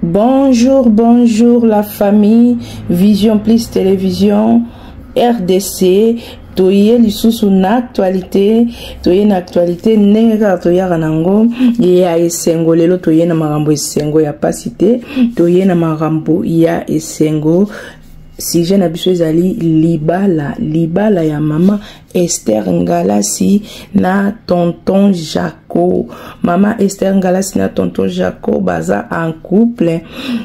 Bonjour, bonjour la famille, Vision Plus Télévision, RDC, toye lisusu na actualité, toye na actualité nenga toya kanango, ya esengo lelo toye na marambo esengo ya pasite, toye na marambo ya esengo. Si je n'abuse ezali libala ya mama Esther Ngalasi na tonton Jaco. Mama Esther Ngalasi na tonton Jaco baza en couple.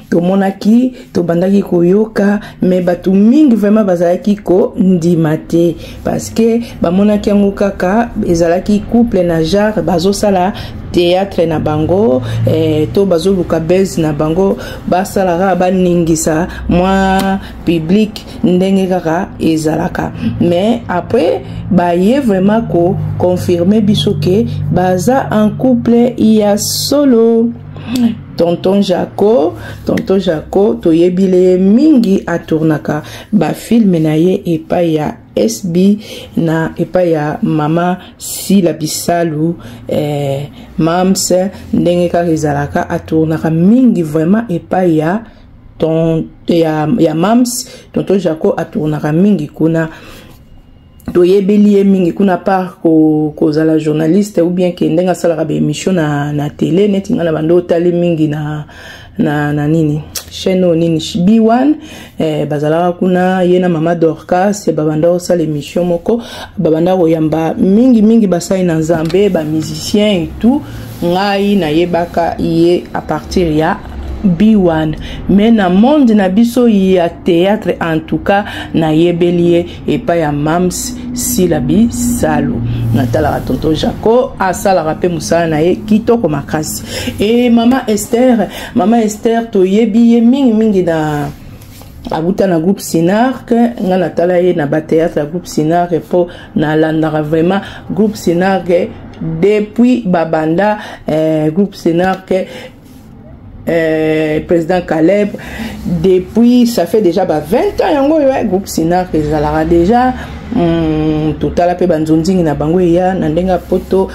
To monaki to bandaki koyoka mais batu mingi vraiment bazalaki ko ndimate parce que ba monaki yango kaka ezalaki couple na genre bazo sala théâtre na bango to bazo luka base na bango basalara baningisa moi public ndenge kaka ezalaka mais après baye vraiment ko confirmer biso ke baza en couple ya solo. Tonton Jaco toyebile mingi atournaka ba film na ye epa ya SB na epa ya mama Sila Bisalu mams ndenge ka rezalaka atournaka mingi vraiment epa ya ya mams tonton Jaco atournaka mingi kuna toyebelie mingi kuna par ko za la journaliste ou bien ke ndenga sala ba émission na télé netinga na bando tali mingi na nini chaîne nini B1 bazala kuna yena mama Dorcas babanda sala émission moko babanda koyamba mingi basai na Nzambe ba musicien et tout ngai na yebaka ye à partir ya B1 mais na monde na biso ya théâtre en tout cas na yebelie et pas ya mams Sila Bisalu natala tonton Jaco asala rapé musala na ye kitoko makasi et mama Esther to yebi mingi na abuta na groupe Sinark nga natala ye na ba théâtre groupe Sinark po na landara vraiment groupe Sinark depuis babanda groupe Sinark président Caleb depuis ça fait déjà 20 ans yango groupe Sinark ezalaka déjà totala pe banzonzingi na bango ya na ndenga poto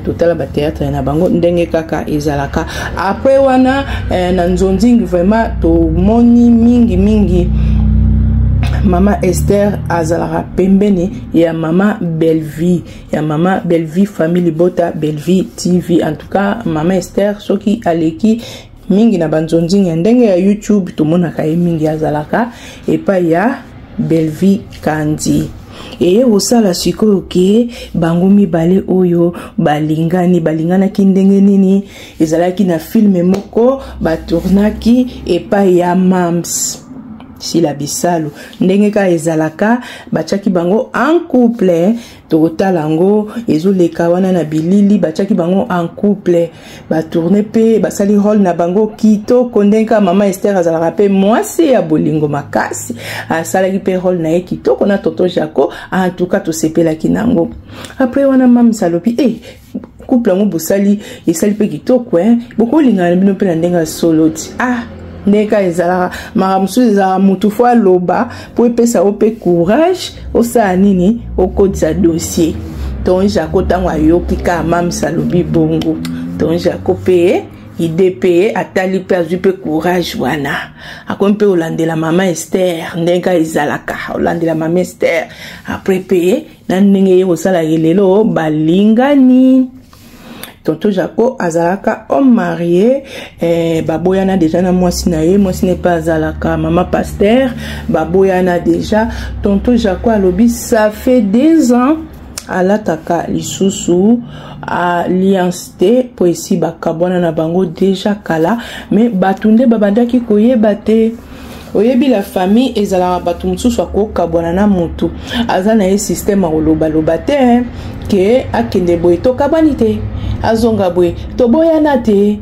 totala ba théâtre na bango ndenge kaka ezalaka après wana na nzonzingi vraiment to moni mingi Mama Esther azalaka pembeni ya mama Bellevie family bota Bellevie TV en tout cas mama Esther soki aleki mingi na banzonzingi ndenge ya YouTube to monaka mingi azalaka epa ya Bellevie Kandi et osala sikoyo ke bango mibale oyo balingana ki ndenge nini ezalaki na film moko batournaki epa ya mams Sila Bisalu ndenge ka ezalaka bachaki bango en couple totalango ezoleka wana na bilili bachaki bango en couple ba tourner pe basali rôle na bango kitoko ndenge mama Esther azalaka pe mwasi ya bolingo makasi asalaki pe rôle na ye kitoko na tonton Jaco en tout cas to sepela kinango après wana mam salopi couple ngo bosali esali pe kitoko beaucoup lingana bino pe na ndenga solo neka ezala maramsu ezala mutu fo loba po epesa ope courage osa nini okodisa dossier ton Jaco tango ayoki ka mam salobi bongo ton Jaco pe idp atali pe azu pe courage wana akompe olandela mama Esther ndenga ezalaka olandela mama Esther après pe na ndenge osala lelo balingani tonton Jaco azalaka homme marié baboyana déjà na mwasi na ye mwasi n'est pas azalaka mama Pasteur baboyana déjà tonton Jaco alobi ça fait 2 ans alataka lisusu alliance te po esi bakabwana na bango déjà kala mais batunde babandaki koyeba te oyebi la famille ezalaka batu mususu akokabwana na mutu aza na ye système akoloba te ke akende boye tokabwani te azonga boye toboyana te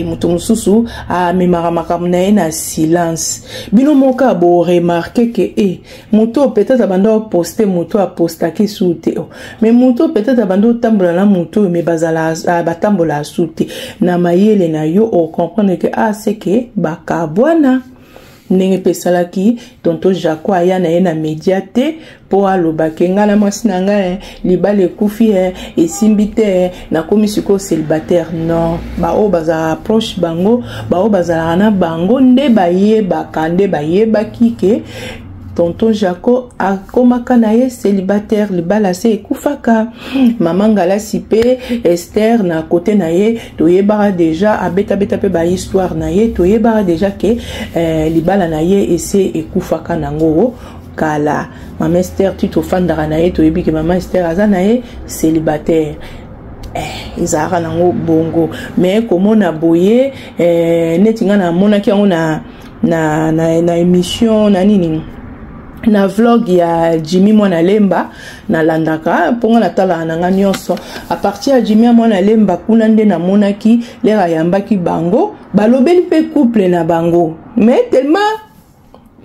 mutu mususu amemaka makambo na ye na silence bino moka bo remarquer ke mutu peut-être abanda poster mutu apostaki sute mais mutu peut-être abanda tambola na mutu mais bazala batambola sute na mayele na yo o comprendre que c'est que bakabwana ndenge pesalaki tonton Jaco aya na ye na médiate po alobake nga na mwasi na nga libala ekufi esimbi te nakomi siko célibataire. Non, bao bazala approche bango, bao bazala na bango nde bayebaka nde bayebaki ke tonton Jaco akomaka na ye célibataire libala se ekufaka. Maman Ngalasi pe Esther na côté na ye toyebaka déjà abeta pe ba histoire na ye toyebaka déjà ke libala na ye ese ekufaka nango kala. Maman Esther tito fandara na ye toyebi ke maman Esther aza na ye célibataire. Ezara nango bongo mais komona boye netinga na monaki yango na émission na nini na vlog ya Jimmy Mwana Lemba na landaka ponga na tala nanga nyonso a partir ya Jimmy Mwana Lemba kuna nde na monaki lera yambaki bango balobeli pe couple na bango mais tellement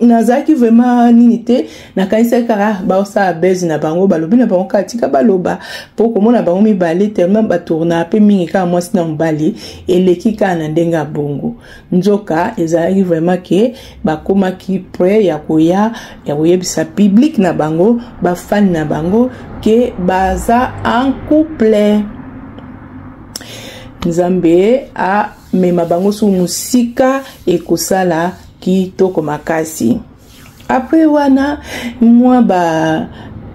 nazaki vraiment ninite na kaisa kara ba sa bezi na bango balobi na bango katika baloba po komona bango mibale tellement ba tourna pe mingi ka mwasi na mbali eleki kana ndenga bongo nzoka ezali vraiment ke bakoma ki pre ya koyebisa public na bango ba fan na bango ke baza en couple. Nzambe a mema bango su musika ekosala kitoko makasi. Après wana moi ba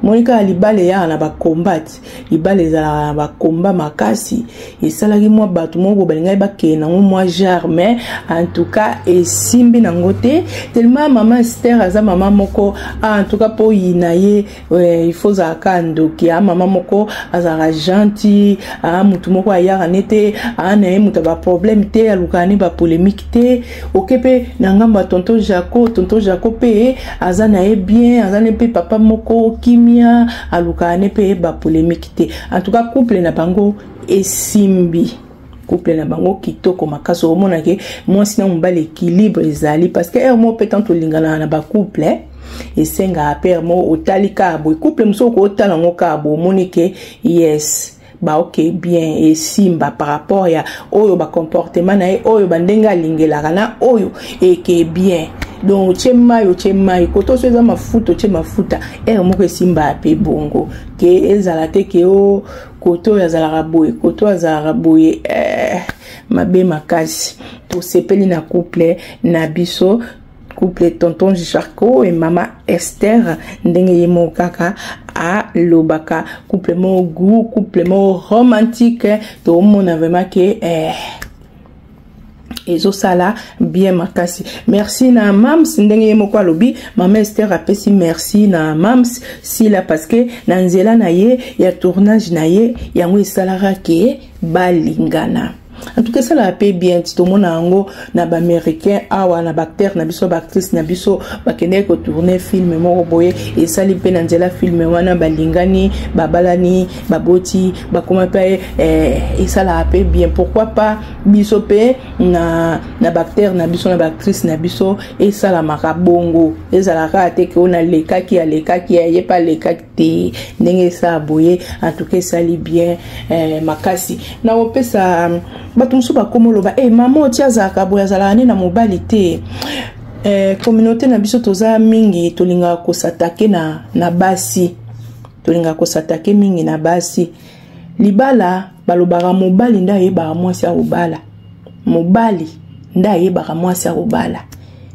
monika libale ya na ba combat libale za ba combat makasi esalaki moi batu moko balinga ba kena moi jamais en tout cas esimbi nangote tellement maman Esther aza maman moko en tout cas po yinaye il faut za kando ki maman moko azara gentil mutu moko ayara nete na mutu ba problème te alukani ba polémique te okepe nangamba tonton Jaco pe aza na e bien aza ne pe papa moko kimi alukane pe ba polémique te. En tout cas couple na bango esimbi couple na bango kitoko makaso omona ke mwasi na mbala équilibre ezali parce que mo peut-être lingana na ba couple et senga père mo otalika bo couple msoko otala ngoka bo monike yes ba ok bien et simba par rapport ya oyo ba comportement na oyo bandenga lingela kana oyo eke bien donc chemayo koto soza mafuta chemafuta moko simba pe bongo ke ezala te ke o koto yazala boye koto azala boye mabe makasi to sepeli na couple na biso couple tonton Jaco et maman Esther ndenge yemo kaka a lobaka couple mo goût couple mo romantique to mona vraiment que ezo sala bien makasi. Merci na mams ndenge yemo kwa lobi maman Esther apesi merci na mams sila parce que na nzela na ye ya tournage na ye yango esalara ke balingana. En tout cas ça la paix bien tout le monde ango na ba américain awa na acteur na biso ba actrice na biso ba kende ko tourner film moko boye et ça li pe na nzela film wana balingani babalani baboti ba comment paye et ça la paix bien pourquoi pas biso pe na ba acteur na biso na ba actrice na biso et ça la makabongo et ça la rate que on a les cas qui y pas les cas te ndenge ça boye. En tout cas ça li bien makasi na opesa batumsu bakomolo ba maman tiazaka boya zala na mobali te communauté na biso toza mingi tolinga ko s'attaquer na basi tolinga ko s'attaquer mingi na basi libala balobara mobali nda yeba mwasi ya obala mobali nda yeba mwasi ya obala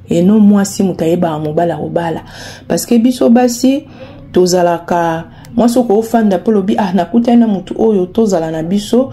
et non mwasi mutayeba mobala obala parce que biso basi tozalaka moi soko ofanda polobi nakuta na mutu oyo tozala na biso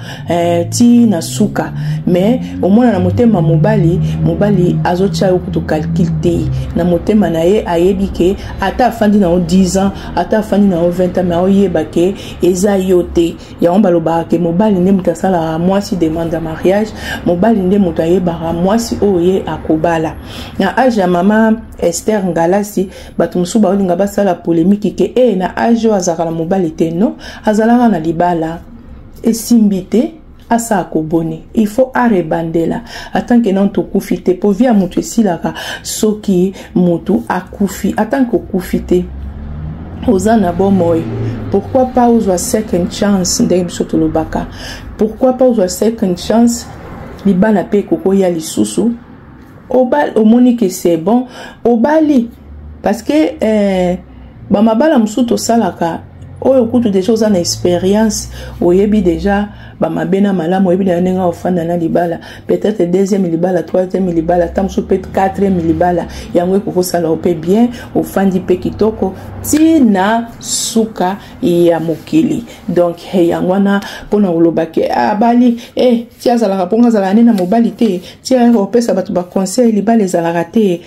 ti na suka mais au moins na motema mobali azocha yo kuto calcul te na motema na ye ayebi ke ata afandi na 10 ans ata afandi na 20 ans mais oyeba ke eza yote ya on baloba ke mobali nde mutasala mwasi demande mariage mobali nde mutu ayeba mwasi oye akobala na age ya mama Esther Ngalasi batumsu ba olinga basala polémique ke na age azaka mobali te non azalaka na libala esimbite asa kobone il faut arebandela tant que non to kufite po via mutu esilaka soki mutu akufi tant que kufite ozana bomoy pourquoi pas uzwa second chance ndenge biso tolobaka pourquoi pas uzwa second chance libala pe koko ya lisusu obal omoni que c'est bon obali parce que bamabala musuto salaka oyo kutu déjà oza na expérience oyebi déjà bamabena malamu oyebi na nenga ofanda na libala peut-être deuxième libala troisième libala tamso peut quatrième libala yango ko sala opé bien ofandi pe kitoko tina suka ya mokili donc yango na pona olobake bali tia zala raponga zala nena mobilité tia opesa batu ba conseil libala zala raté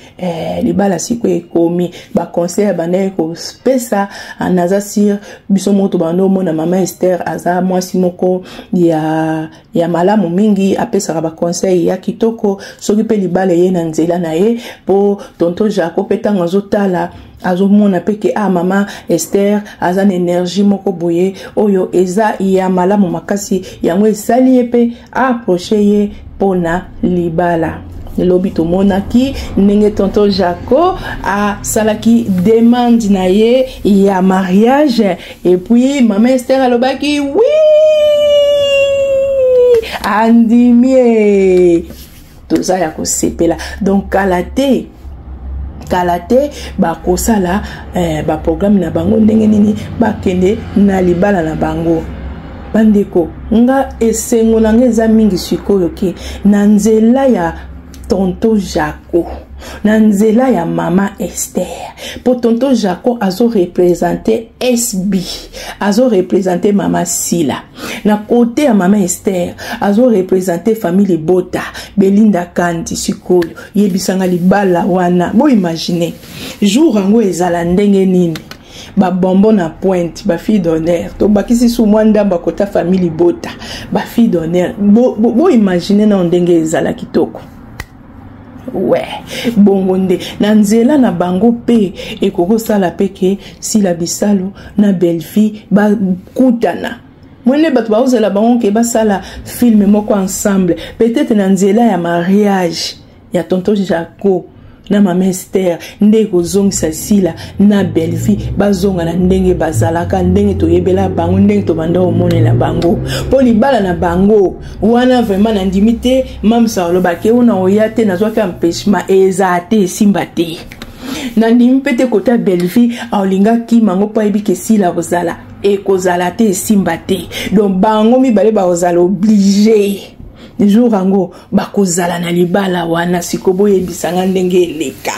libala siko ekomi ba conseil banaye ko pesa anaza sir biso moto bando mona mama Esther aza mwasi moko ya malamu mingi apesa ba conseil ya kitoko soki pe libala ye na nzela na ye po tonto Jacob petanga azotala azomona peke mama Esther aza na énergie moko boye oyo eza ya malamu makasi yango esali pe approcher ye pona libala lobi to monaki ndenge tonton Jaco a salaki demande na ye ya mariage et puis maman Esther alobaki oui andimie toza ya kosepela donc kalate ba kosala ba programme na bango ndenge nini bakende na libala na bango bandeko nga esengo na ngeza mingi sikoyo ke na nzela ya tonton Jaco na nzela ya mama Esther po tonton Jaco azo représenter SB azo représenter mama Sila na côté ya mama Esther azo représenter famille Bota Belinda Kandi sikoyo yebisanga libala wana bo imaginer jour ango ezala ndenge nini ba bonbon na pointe ba fille d'honneur to bakisi sou mwanda ba kota famille Bota ba fille d'honneur bo imaginer na ndenge ezala kitoko. Ouais, bongonde na nzela na bango pe ekoko sala peke si la bisalo na belle-fille ba kutana mwene batu ba ozela bango ke ba sala film moko ensemble peut-être na nzela ya mariage ya tonton Jaco na mama Esther ndeko zongisa sila na belle-fille bazonga na ndenge bazalaka ndenge toyebela bango ndenge to banda omonela bango po libala na bango wana vraiment na ndimite mam salobake ona oyate na zwa empêchement ezate simbate na ndimpete kota belle-fille aolinga ki mango pa ebike sila bozala ekozala te simbate donc bango mibale ba ozala obligé jour ango bakozala na libala wana sikobo yebisanga ndenge eleka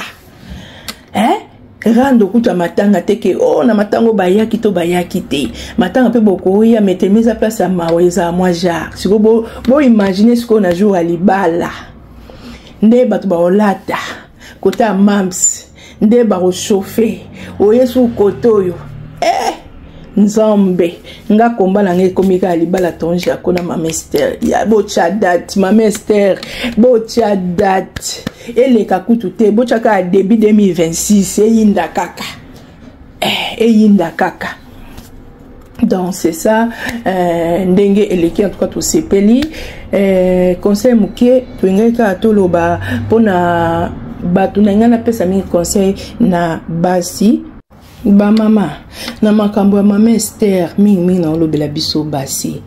rando kuta matanga teke na matango bayaki to bayaki te matanga pe boko ya metemeza place ya maweza moi jar sikobo bo imaginer siko na jour ya libala nde batu ba olata kota mams nde ba chauffer oyesu kotoyo Nzambe nga kombala nge komika libala tonja kona mama Esther ya bocha date mama Ester bocha date eleka kutu te bocha ka début 2026 eyinda kaka donc c'est ça ndenge eleki en tout cas to sepeli conseil muke to ngeka toloba pona batu na ngana pesa mingi conseil na basi ba mama na makambo ya mama Esther mingi na olobela biso basi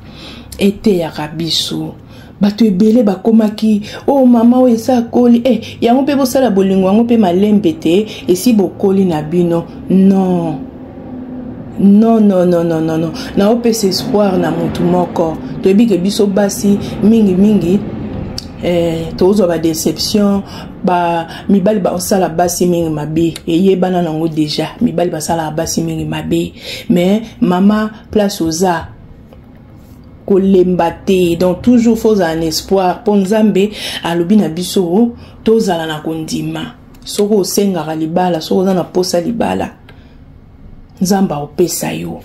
ete ya rabiso bato ebele bakomaki mama o esa koli yango pe bosala bolingo yango pe malembe te esi bokoli na bino non na opesa espoir na mutu moko toyebi ke biso basi mingi tozo ba déception ba mibali ba osala basi mingi mabe eyebana nango déjà mibali ba sala basi mingi mabe mais mama place oza kolemba te donc toujours faut un espoir pour Nzambe alobi na biso tozala na kondima soko osengaka libala soko oza na posa libala Nzamba opesa yo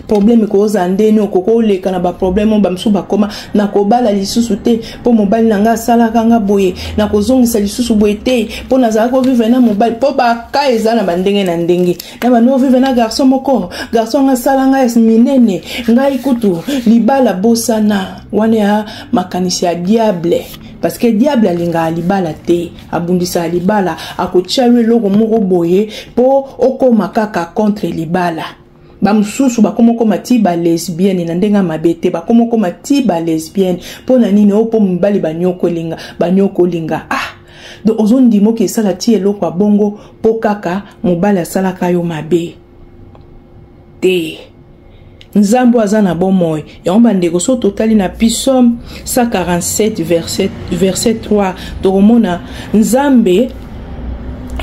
problème ko zandeni okoko leka na ba problème ba msuba koma na kobala lisusu te po mobali nanga sala kanga boye na kozongisa lisusu boye te po nazala ko vivre na mobali po ba ka eza na bandenge na ndenge na ba no vivre na garçon moko garçon nga sala nga minene ngai kutu libala bosana wane ya makanisi ya diable parce que diable alinga libala te abundisa libala akochawe loko moko boye po okoma kaka contre libala bamsusu bakomoko mati ba lesbienne na ndenga mabete bakomoko mati ba lesbienne pona nini opo mbali banyoko linga donc ozondimo ke sala ti eloko ya bongo po kaka mobali asalaka yo mabe te. Nzambo aza na bomoi yango bandeko so totali na Psaume 147 verset 3 tokomona Nzambe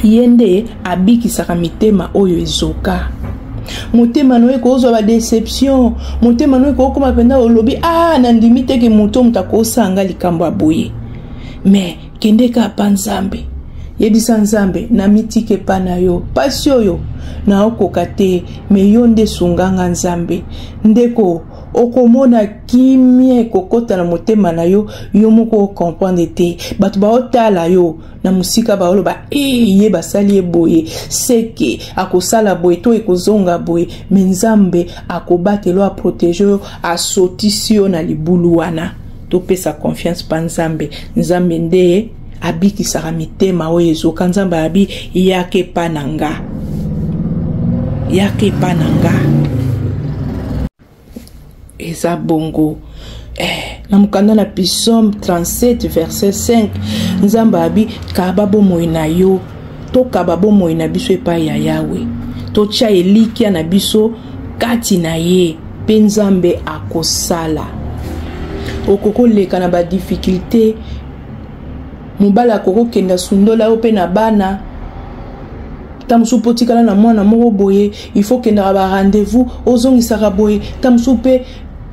yende abikisaka mitema oyo ezoka. Motema no ekozwa ba déception, motema no ekokoma penda olobi nandimi te ke moto mutako sanga likambo aboye. Mais kendeka pa Nzambe yebisa Nzambe na mitike pa na yo pasi oyo na okoka te me yo nde sunganga Nzambe ndeko okomona kimie kokota na motema na yo yo moko comprendre te batu ba otala yo na musika ba oloba ye basali boye seke akosala boye to ekozonga boye me Nzambe akobatelo a protéger a sotisi yo na libulu wana to pesa confiance pa Nzambe. Nzambe nde abikisaka mitema oyo ezoka. Nzambe abi yake pananga eza bongo. Na mukanda na Psaume 37 verset 5 Nzambe abi kaba bomoi na yo to kaba bomoi na biso epai ya Yawe to tia elikia na biso kati na ye pe Nzambe akosala. Okoko leka na ba difficulté mobala koko kenda sundola ope na bana tamusu potikala na mwana moko boye il faut kenda ba rendez-vous ozongisa boye tamusu pe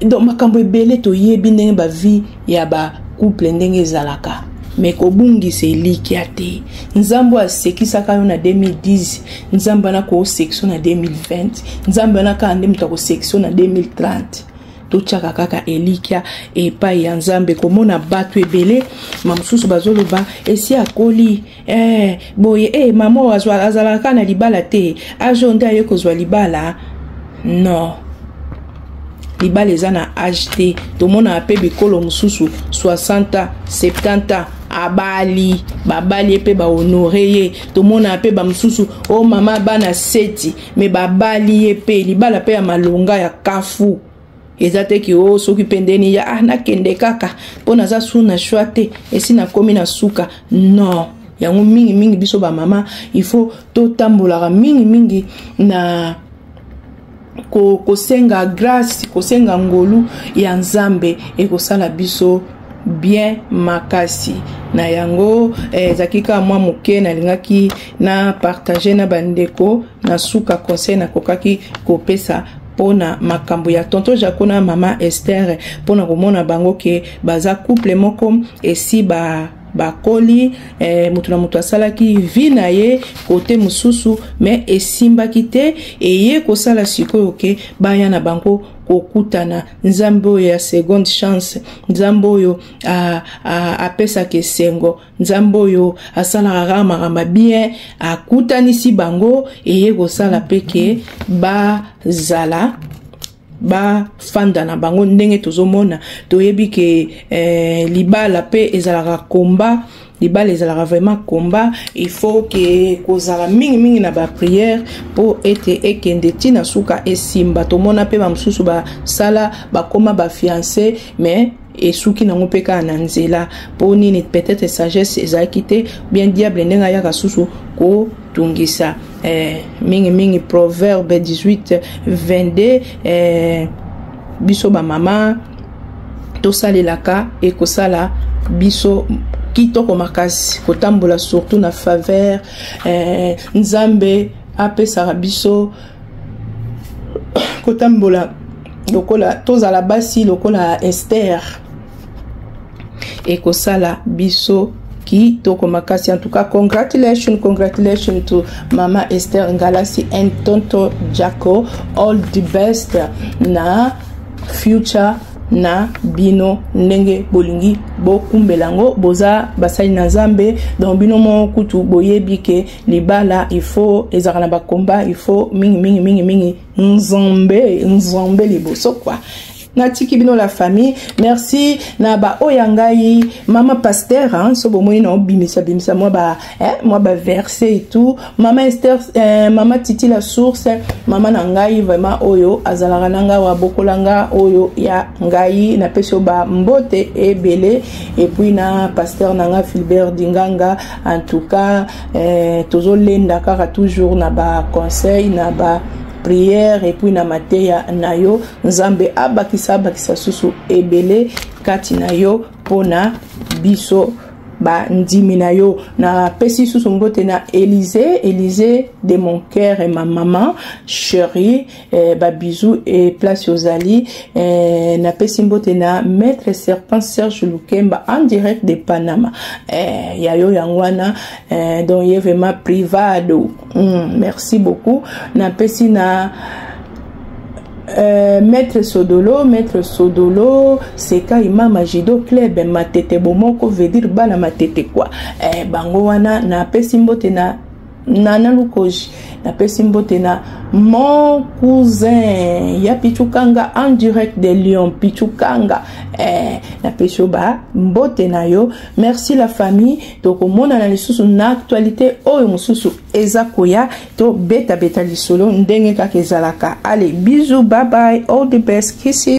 donc makambo ebele to yebi ndenge ba vie ya ba couple ndenge ezalaka mais ko bungisa elikia te. Nzambo asekisaka yo na 2010 Nzambe na ko section na 2020 Nzambe na ka ande mutako section na 2030 tochaka kaka elikia epai ya Nzambe komona batu ebele mamususu bazoloba esi akoli boye mamo azalaka na libala te ajonda yo kozwa libala non libala eza na age te tomona ape bikolo mususu 60 70 abali babali epe ba honore ye tomona ape ba mususu mama bana 7 me babali epe libala pe ya malonga ya kafu ezate ki soki pendeni ya na kende kaka pona za suna shwate esi na komi na suka non yango mingi biso ba mama il faut to tambola mingi na ko senga grâce ko senga ngolu ya Nzambe ekosala biso bien makasi na yango zakika mwa muke na lingaki na partager na bandeko na suka conseil na kokaki kopesa pona makambo ya tonton Jaco na mama Esther pona komona bango ke baza couple moko esi bakoli mutu na mutu asalaki vi na ye kote mususu me esimbaki te eye kosala sikoyo ke baya na bango kokutana. Nzambe oyo ya seconde chance, Nzambe oyo apesa kesengo, Nzambe oyo asalaka makambo bien akutanisi bango eye kosala peke bazala ba fanda na bango ndenge tozomona toyebi ke libala pe ezalaka komba libala ezalaka vraiment combat. Il faut que kozala mingi na ba prière pour ete ekende tina suka esimba tomona pe ba msusu ba sala ba koma ba fiancé mais esuki nango peka na nzela po nini peut-être sagesse ezaki te bien diable ndenga ya kasusu ko tungisa mingi Proverbe 18:22 biso ba mama to salelaka e kosala biso kitoko makasi kotambola surtout na faveur Nzambe apesaka biso kotambola lokola tozala basi lokola Esther et kosala biso kitoko makasi. En tout cas, congratulations to Mama Esther Ngalasi and Tonto Jaco. All the best na future na bino ndenge bolingi bokumbelango boza basali na Nzambe donc bino mo kutu boyebi ke libala il faut ezakana ba combat il faut mingi Nzambe liboso quoi natiki bino la famille. Merci na ba oyangai mama pasteur hein so bomoni na bimisa moi ba verset et tout. Mama Esther mama Titi la source, mama nangai vraiment oyo azalaka nanga wa bokolanga oyo ya ngai na peso ba mbote ebele et puis na pasteur nanga Philbert Dinganga en tout cas tozo lenda kaka toujours na ba conseil na ba prière et puis na mateya nayo nzambe abakisa susu ebele kati nayo pona biso ba ndimi nayo na pesi susu mbote na Élysée de mon cœur et ma maman chérie ba bisous et place aux ali na pesi mbote na maître serpent Serge Lukemba en direct de Panama yayo yangwana donc il est vraiment privado merci beaucoup na pesi na Maître Sodolo c'est quand imam Jido club matete bomoko veut dire bana matete quoi bango wana na pesimbote na Nana Lukoji na pesimbote na mon cousin ya Pichukanga en direct de Lyon Pichukanga na peshoba mbote na yo. Merci la famille to komona na lisusu na actualité oyo mususu eza koya to beta lisolo ndenge kaka ezalaka. Allez bisous, bye bye, all the best, kisses.